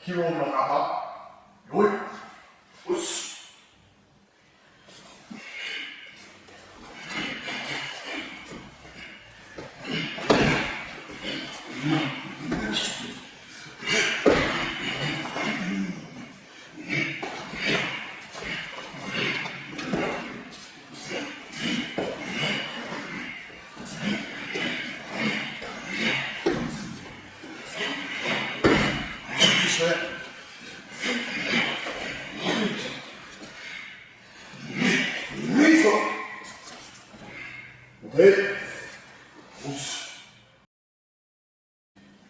Kiiro Obi no Kata. Yoi. Us.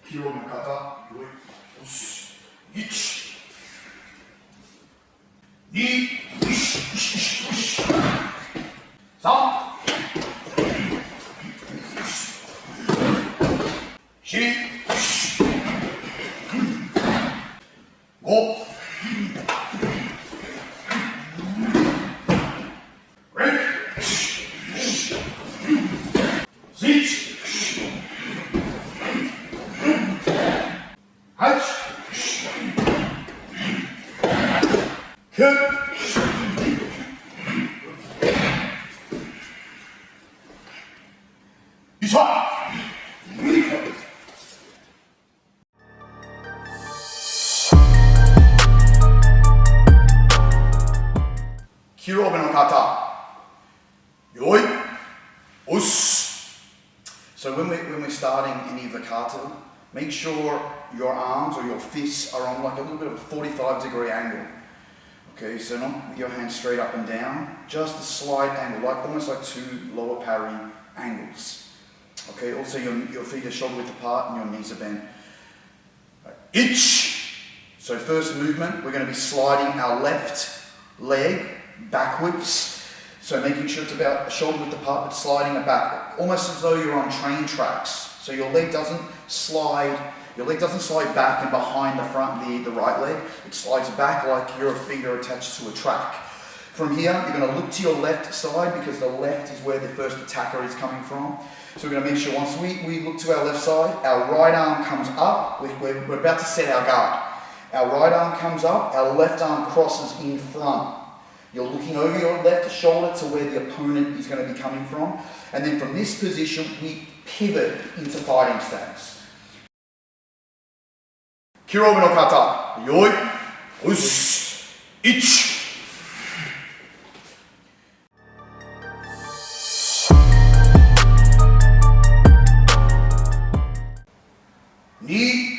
Kiiro no Kata. Yoi. Us. 1 2 3 4 5 Kiiro Obi no Kata. Yoi. Us. So when we're starting any of the kata, make sure your arms or your fists are on like a little bit of a 45-degree angle. Okay, so not with your hands straight up and down, just a slight angle, like almost like two lower parry angles. Okay, also your feet are shoulder width apart and your knees are bent. Ich. So first movement, we're going to be sliding our left leg backwards. So making sure it's about shoulder width apart, but sliding it back, almost as though you're on train tracks. So your leg doesn't slide back and behind the front, the right leg. It slides back like your feet are attached to a track. From here, you're going to look to your left side because the left is where the first attacker is coming from. So we're going to make sure once we look to our left side, our right arm comes up. We're about to set our guard. Our right arm comes up, our left arm crosses in front. You're looking over your left shoulder to where the opponent is going to be coming from. And then from this position, we pivot into fighting stance. Kiiro Obi no Kata. Yoi. Us. Ich. Ni.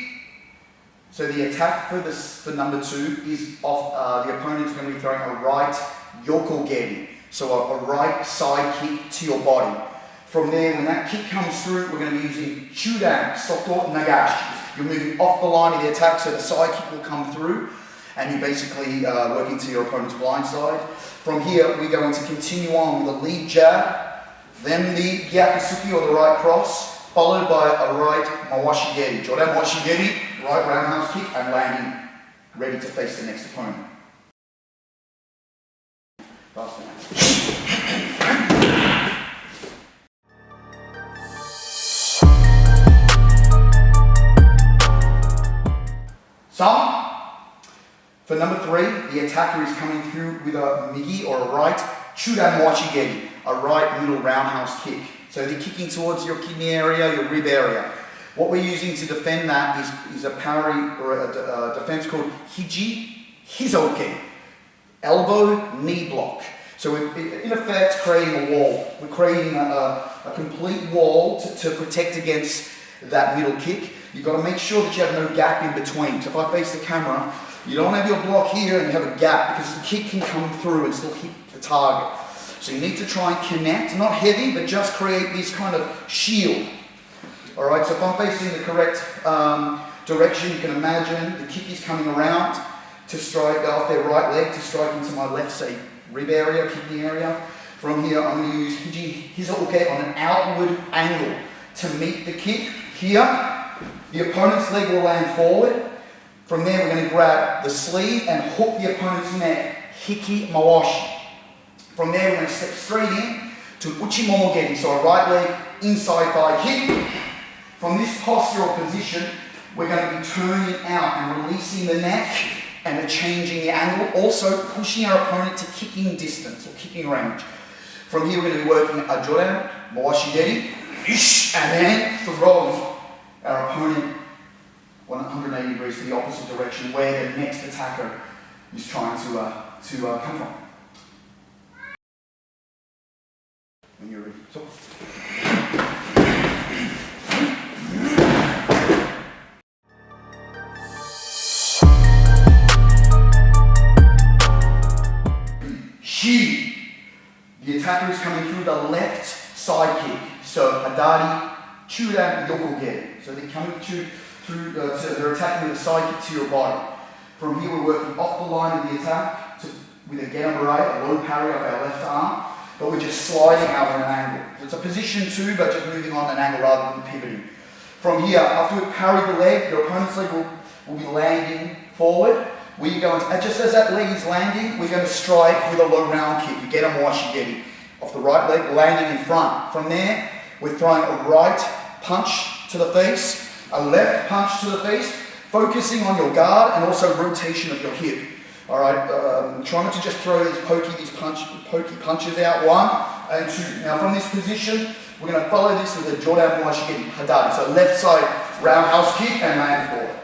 So the attack for number 2 is off, the opponent's going to be throwing a right yokogeri, so a right side kick to your body. From there, when that kick comes through, we're going to be using chudan, soto nagashi. You're moving off the line of the attack, so the side kick will come through, and you basically work into your opponent's blind side. From here, we're going to continue on with a lead jab, then the gyakisuki or the right cross, followed by a right mawashigeri. Jodan mawashigeri, right roundhouse kick, and landing, ready to face the next opponent. Fast now. For number 3, the attacker is coming through with a migi or a right chudan mawashigeri, a right middle roundhouse kick. So they're kicking towards your kidney area, your rib area. What we're using to defend that is a parry or a defense called Hiji Hizoke, elbow knee block. So we're in effect creating a wall. We're creating a complete wall to protect against that middle kick. You've got to make sure that you have no gap in between. So if I face the camera, you don't have your block here and you have a gap because the kick can come through and still hit the target. So you need to try and connect, not heavy, but just create this kind of shield. All right, so if I'm facing the correct direction, you can imagine the kick is coming around to strike off their right leg to strike into my left, say, rib area, kidney area. From here, I'm going to use Hiji Hizoke on an outward angle to meet the kick. Here, the opponent's leg will land forward. From there, we're going to grab the sleeve and hook the opponent's neck, Hiki Mawashi. From there, we're going to step straight in to Uchi Momogeri, so a right leg inside thigh kick. From this postural position, we're going to be turning out and releasing the neck and changing the angle, also pushing our opponent to kicking distance or kicking range. From here, we're going to be working a Jodan, Mawashigeri, and then throwing our opponent 180 degrees to the opposite direction where the next attacker is trying to come from. When you're ready. So. The attacker is coming through the left side kick. So Hadari, Chudan, Yokogeri. So they're coming through they're attacking with a side kick to your body. From here we're working off the line of the attack with a genabare, a low parry of our left arm, but we're just sliding out on an angle. So it's a position 2, but just moving on an angle rather than pivoting. From here, after we parry the leg, your opponent's leg will be landing forward. We're going to, just as that leg is landing, we're going to strike with a low round kick. You get a Mwashigeri off the right leg, landing in front. From there, we're throwing a right punch to the face, a left punch to the face, focusing on your guard and also rotation of your hip. All right, try not to just throw these pokey punches out, 1 and 2. Now from this position, we're going to follow this with a Jodan Mwashigeri, Hadari. So left side roundhouse kick and land forward.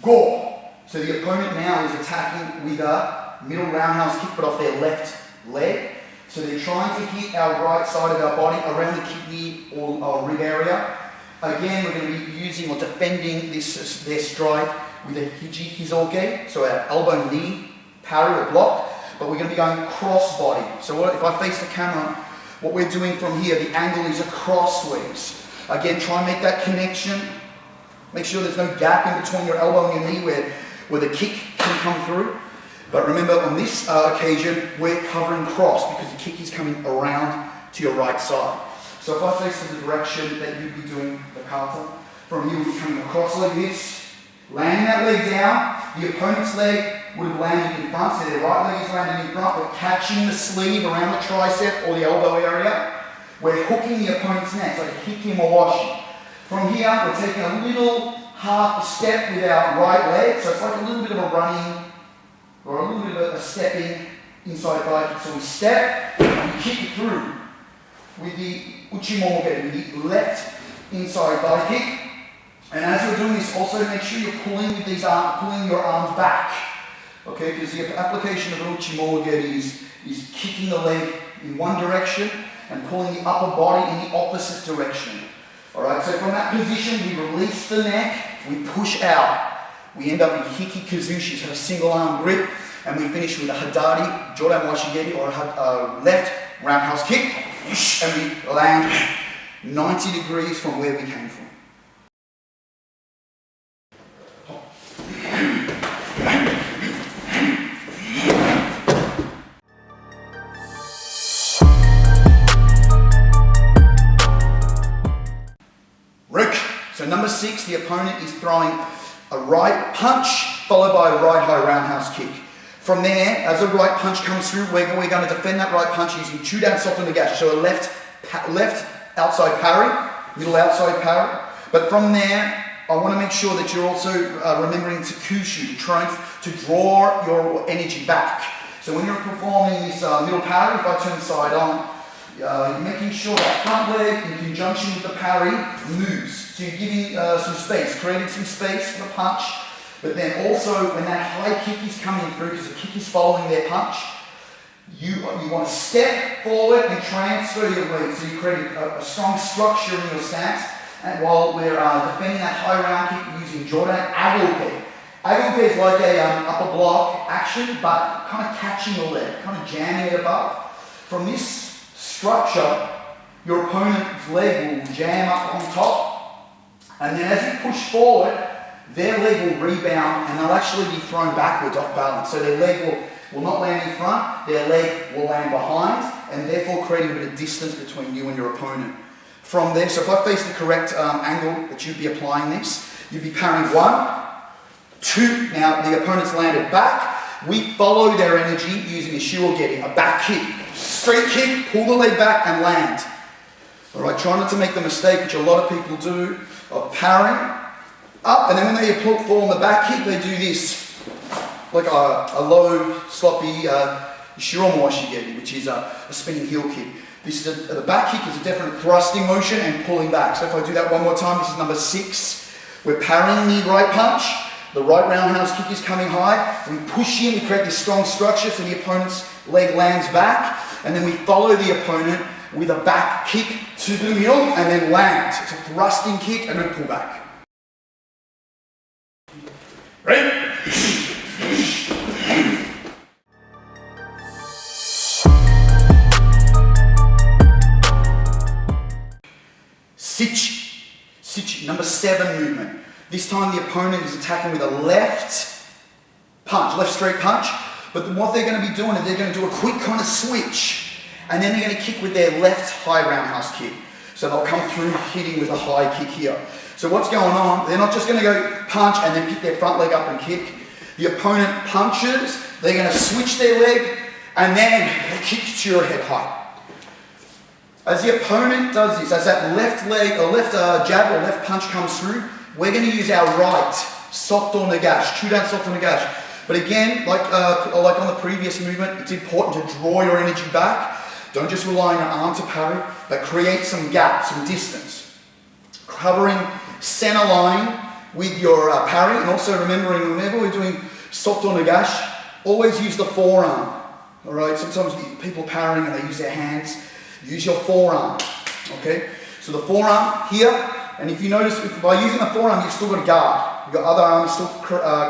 Go. So the opponent now is attacking with a middle roundhouse kick, but off their left leg. So they're trying to hit our right side of our body around the kidney or rib area. Again, we're going to be using or defending their strike with a Hiji Hizoke, so our elbow knee parry or block, but we're going to be going cross body. So if I face the camera, what we're doing from here, the angle is a crossways. Again, try and make that connection. Make sure there's no gap in between your elbow and your knee where the kick can come through. But remember, on this occasion, we're covering cross because the kick is coming around to your right side. So if I face the direction that you'd be doing the kata, from here we'll be coming across like this, landing that leg down, the opponent's leg would have landed in front, so their right leg is landing in front, we're catching the sleeve around the tricep or the elbow area, we're hooking the opponent's neck, like hiki mawashi. From here, we're taking a little half a step with our right leg, so it's like a little bit of a running, or a little bit of a stepping inside thigh kick. So we step and we kick it through with the uchimogeri, with the left inside thigh kick. And as you're doing this, also make sure you're pulling with these pulling your arms back. Okay, because the application of an uchimogeri is kicking the leg in one direction and pulling the upper body in the opposite direction. Alright, so from that position, we release the neck, we push out. We end up in Hiki Kazushi, so a single arm grip, and we finish with a Hadari, Jodan Washigeri, or a left roundhouse kick, and we land 90 degrees from where we came from. So number 6, the opponent is throwing a right punch followed by a right high roundhouse kick. From there, as a right punch comes through, we're going to defend that right punch using Chudan Soto Nagashi. So a left outside parry, middle outside parry. But from there, I want to make sure that you're also remembering to kushu, trying to draw your energy back. So when you're performing this middle parry, if I turn side on, you're making sure that front leg in conjunction with the parry moves. So you're giving some space, creating some space for the punch, but then also when that high kick is coming through, because the kick is following their punch, you want to step forward and transfer your weight. So you create a strong structure in your stance. And while we're defending that high round kick using Jordan Agoke. Agoke is like a upper block action, but kind of catching the leg, kind of jamming it above. From this structure, your opponent's leg will jam up on top, and then as you push forward, their leg will rebound and they'll actually be thrown backwards off balance. So their leg will not land in front, their leg will land behind, and therefore creating a bit of distance between you and your opponent. From there, so if I face the correct angle that you'd be applying this, you'd be parrying 1, 2, now the opponent's landed back, we follow their energy using a shiogeri, a back kick. Straight kick, pull the leg back and land. Alright, try not to make the mistake, which a lot of people do, of parrying up, and then when they fall on the back kick, they do this, like a low, sloppy shiromo shigeri, which is a spinning heel kick. This is the back kick is a definite thrusting motion and pulling back. So if I do that one more time, this is number 6. We're parrying the right punch. The right roundhouse kick is coming high. We push in, we create this strong structure so the opponent's leg lands back. And then we follow the opponent with a back kick to the middle and then land. It's a thrusting kick and then pull back. Ready? Sich, number 7 movement. This time the opponent is attacking with a left punch, left straight punch, but what they're going to be doing is they're going to do a quick kind of switch, and then they're going to kick with their left high roundhouse kick. So they'll come through hitting with a high kick here. So what's going on, they're not just going to go punch and then pick their front leg up and kick. The opponent punches, they're going to switch their leg, and then they kick to your head height. As the opponent does this, as that left leg, or left jab or left punch comes through, we're going to use our right, sokto nagash, chudan sokto nagash. But again, like on the previous movement, it's important to draw your energy back. Don't just rely on your arm to parry, but create some gap, some distance. Covering center line with your parry, and also remembering whenever we're doing sokto nagash, always use the forearm. All right, sometimes people are parrying and they use their hands. Use your forearm, okay? So the forearm here, and if you notice, by using the forearm, you've still got a guard. Your other arm is still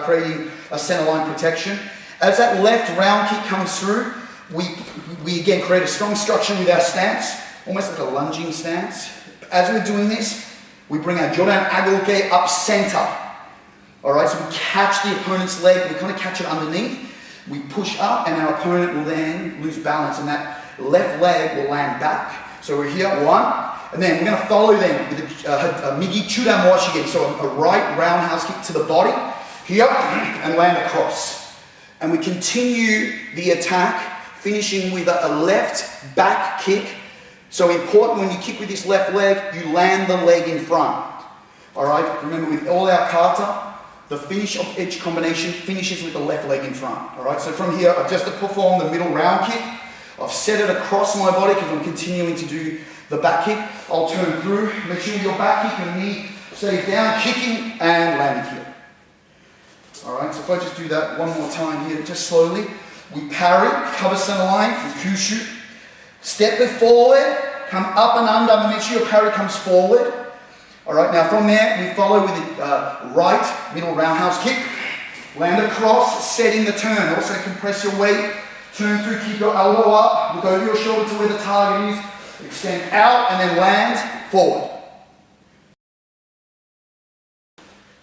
creating a center line protection. As that left round kick comes through, we again create a strong structure with our stance, almost like a lunging stance. As we're doing this, we bring our Jordan Agoke up center. All right, so we catch the opponent's leg, we kind of catch it underneath. We push up, and our opponent will then lose balance, and that left leg will land back. So we're here, 1, and then we're going to follow them with a migi chudan moashigeri, so a right roundhouse kick to the body, here, and land across. And we continue the attack, finishing with a left back kick. So important, when you kick with this left leg, you land the leg in front. Alright, remember with all our kata, the finish of each combination finishes with the left leg in front. Alright, so from here, I've just performed the middle round kick. I've set it across my body because I'm continuing to do the back kick. I'll turn through, make sure your back kick and knee stays down, kicking and landing here. Alright, so if I just do that one more time here, just slowly. We parry, cover center line, and kushu. Step it forward, come up and under, but make sure your parry comes forward. Alright, now from there, we follow with the right middle roundhouse kick. Land across, setting the turn. Also compress your weight. Turn through, keep your elbow up, look over your shoulder to where the target is, extend out and then land forward.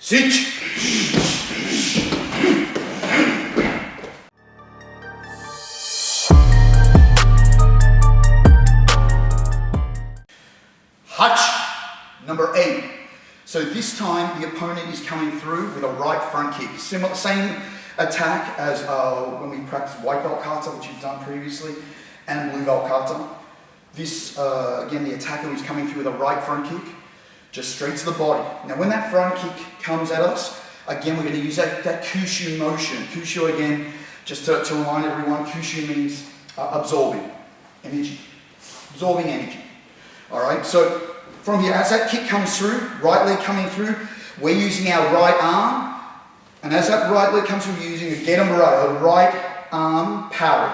Sich. Hach, number 8. So this time the opponent is coming through with a right front kick. Same attack as when we practiced white belt kata, which you've done previously, and blue belt kata. This, again, the attacker is coming through with a right front kick. just straight to the body. Now when that front kick comes at us, again we're going to use that kushu motion. Kushu again, just to remind everyone, kushu means absorbing energy. Absorbing energy. Alright, so from here, as that kick comes through, right leg coming through, we're using our right arm, and as that right leg comes through, we're using a getamura, a right arm parry.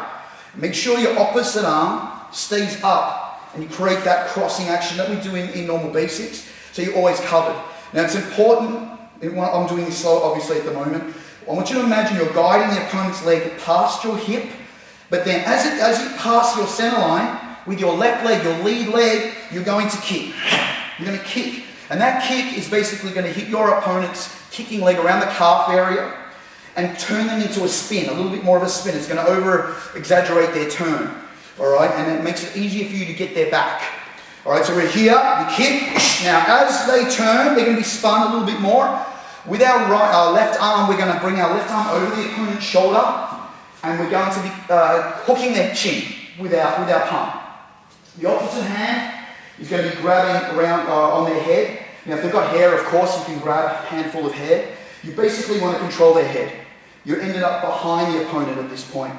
Make sure your opposite arm stays up, and you create that crossing action that we do in normal basics, so you're always covered. Now it's important, I'm doing this slow obviously at the moment, I want you to imagine you're guiding the opponent's leg past your hip, but then as you pass your center line, with your left leg, your lead leg, you're going to kick. You're going to kick. And that kick is basically going to hit your opponent's kicking leg around the calf area and turn them into a spin, a little bit more of a spin. It's going to over-exaggerate their turn. Alright, and it makes it easier for you to get their back. Alright, so we're here, the kick. Now as they turn, they're going to be spun a little bit more. With our left arm, we're going to bring our left arm over the opponent's shoulder, and we're going to be hooking their chin with our palm. The opposite hand is going to be grabbing around on their head. Now if they've got hair, of course, you can grab a handful of hair. You basically want to control their head. You're ended up behind the opponent at this point.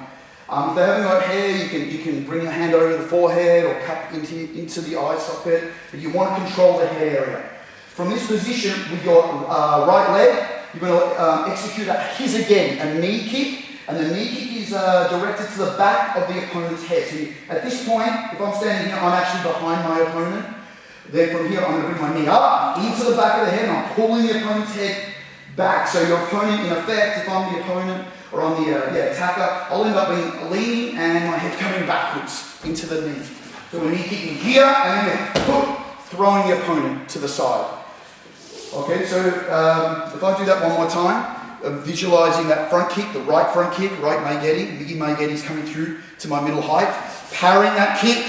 If they haven't got hair, you can bring your hand over the forehead or cup into the eye socket, but you want to control the head area. From this position, with your right leg, you're going to execute a hizageri, a knee kick. And the knee kick is directed to the back of the opponent's head. So at this point, if I'm standing here, I'm actually behind my opponent. Then from here, I'm going to bring my knee up into the back of the head, and I'm pulling the opponent's head back. So your opponent, in effect, if I'm the opponent or I'm the attacker, I'll end up being leaning and my head coming backwards into the knee. So we're knee kicking here, and then we're throwing the opponent to the side. Okay, so if I do that one more time, visualizing that front kick, the right front kick, right maigeri, migi maigeri is coming through to my middle height, parrying that kick.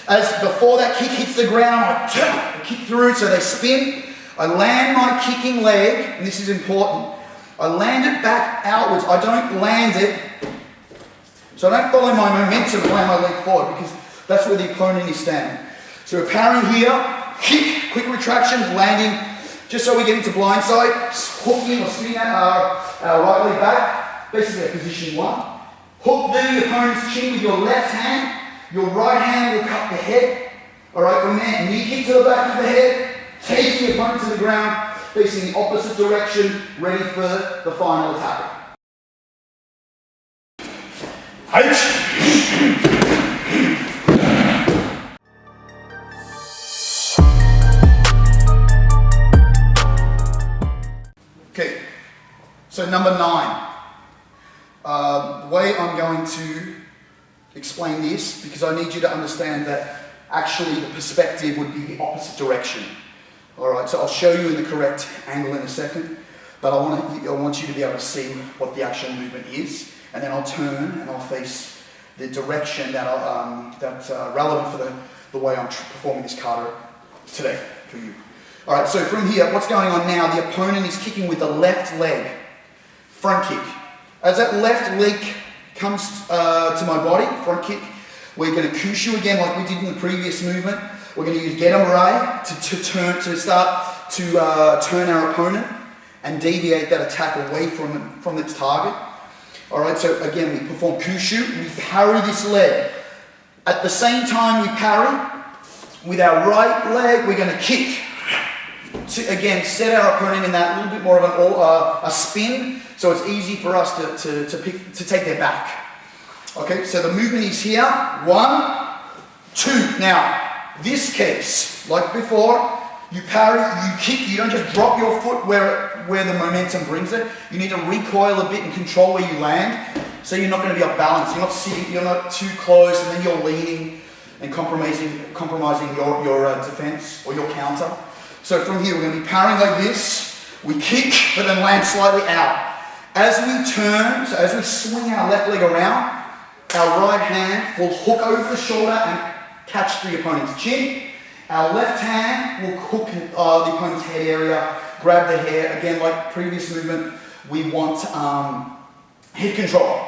As before that kick hits the ground, I kick through so they spin. I land my kicking leg, and this is important, I land it back outwards. I don't land it, so I don't follow my momentum and land my leg forward, because that's where the opponent is standing. So we're parrying here, kick, quick retractions, landing, just so we get into blindside, hooking or spinning our right leg back, basically at position one. Hook the opponent's chin with your left hand, your right hand will cut the head. Alright, from there, knee kick to the back of the head, take the opponent to the ground, facing the opposite direction, ready for the final attack. Okay, so number 9. The way I'm going to explain this, because I need you to understand that actually the perspective would be the opposite direction. Alright, so I'll show you in the correct angle in a second, but I want you to be able to see what the actual movement is, and then I'll turn and I'll face the direction that's relevant for the way I'm performing this kata today for you. Alright, so from here, what's going on now, the opponent is kicking with the left leg, front kick. As that left leg comes to my body, front kick, we're going to kushu again like we did in the previous movement. We're going to use getamura to start to turn our opponent and deviate that attack away from its target. Alright, so again we perform kushu, we parry this leg. At the same time we parry, with our right leg we're going to kick. To again set our opponent in that little bit more of a spin, so it's easy for us to take their back. Okay, so the movement is here, 1, 2. Now, this case, like before, you parry, you kick, you don't just drop your foot where the momentum brings it. You need to recoil a bit and control where you land, so you're not going to be off balance. You're not sitting, you're not too close, and then you're leaning and compromising your defense or your counter. So from here, we're going to be parrying like this. We kick, but then land slightly out. As we turn, so as we swing our left leg around, our right hand will hook over the shoulder and catch the opponent's chin. Our left hand will hook the opponent's head area, grab the hair. Again, like previous movement, we want head control.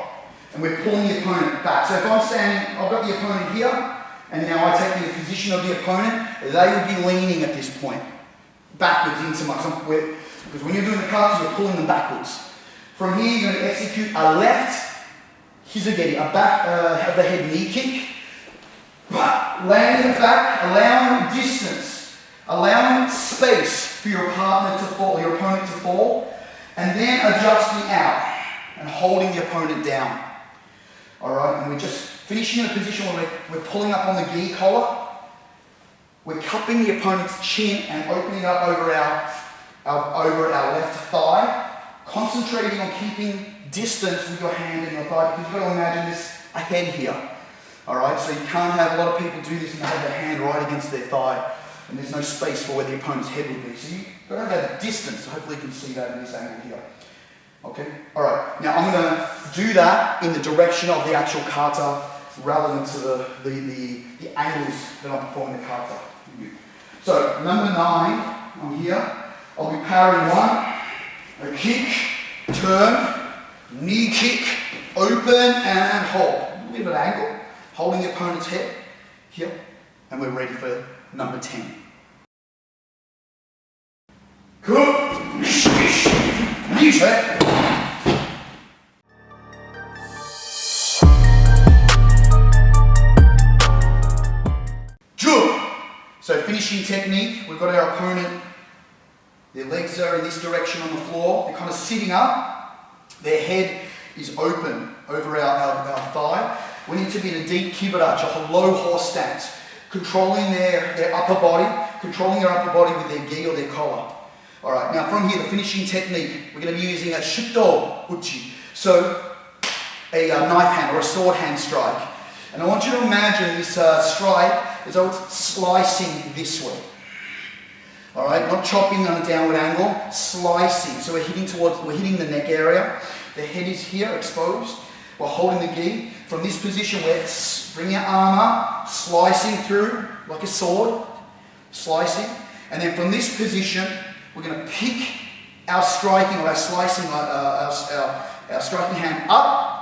And we're pulling the opponent back. So if I'm standing, I've got the opponent here, and now I take the position of the opponent, they would be leaning at this point. backwards into my, because when you're doing the katas, you're pulling them backwards. From here, you're going to execute a left hizugeri, a back of the head knee kick, landing it back, allowing distance, allowing space for your partner to fall, your opponent to fall, and then adjusting out and holding the opponent down. All right, and we're just finishing in a position where we're pulling up on the gi collar. We're cupping the opponent's chin and opening up over our left thigh, concentrating on keeping distance with your hand and your thigh, because you've got to imagine this ahead here. All right, so you can't have a lot of people do this and have their hand right against their thigh, and there's no space for where the opponent's head would be. So you've got to have that distance. So hopefully you can see that in this angle here. Okay, all right. Now I'm going to do that in the direction of the actual kata rather than to the angles that I'm performing the kata. So number 9, I'm here. I'll be parrying 1, a kick, turn, knee kick, open and hold. A little bit of an angle, holding the opponent's head here, and we're ready for number 10. Cool. Music. So finishing technique, we've got our opponent, their legs are in this direction on the floor, they're kind of sitting up, their head is open over our thigh. We need to be in a deep kibarachi, a low horse stance, controlling their upper body, controlling their upper body with their gi or their collar. All right, now from here, the finishing technique, we're going to be using a shuto uchi, so a knife hand or a sword hand strike. And I want you to imagine this strike as though it's slicing this way. All right, not chopping on a downward angle, slicing. So we're hitting the neck area. The head is here, exposed. We're holding the gi. From this position, we're bringing our arm up, slicing through like a sword, slicing. And then from this position, we're going to pick our striking or our slicing, our striking hand up.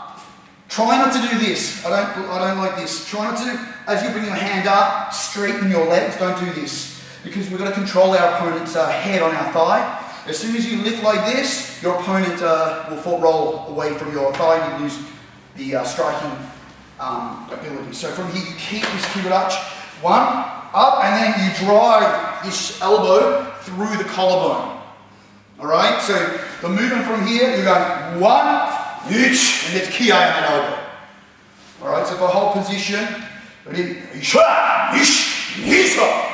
Try not to do this. I don't like this. Try not to, as you bring your hand up, straighten your legs. Don't do this. Because we've got to control our opponent's head on our thigh. As soon as you lift like this, your opponent will roll away from your thigh and you lose the striking ability. So from here, you keep this kibarachi. 1, up, and then you drive this elbow through the collarbone. All right? So the movement from here, you're going 1, and there's ki on that elbow. Alright, so for a whole position, ready?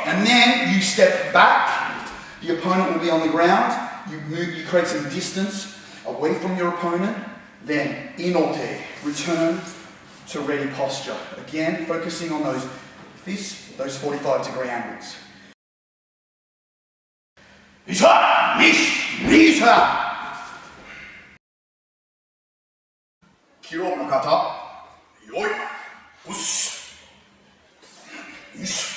And then you step back, the opponent will be on the ground, you create some distance away from your opponent, then inote, return to ready posture. Again, focusing on those 45-degree angles. Kiiro Obi no kata. Yoi. Ush. Ish.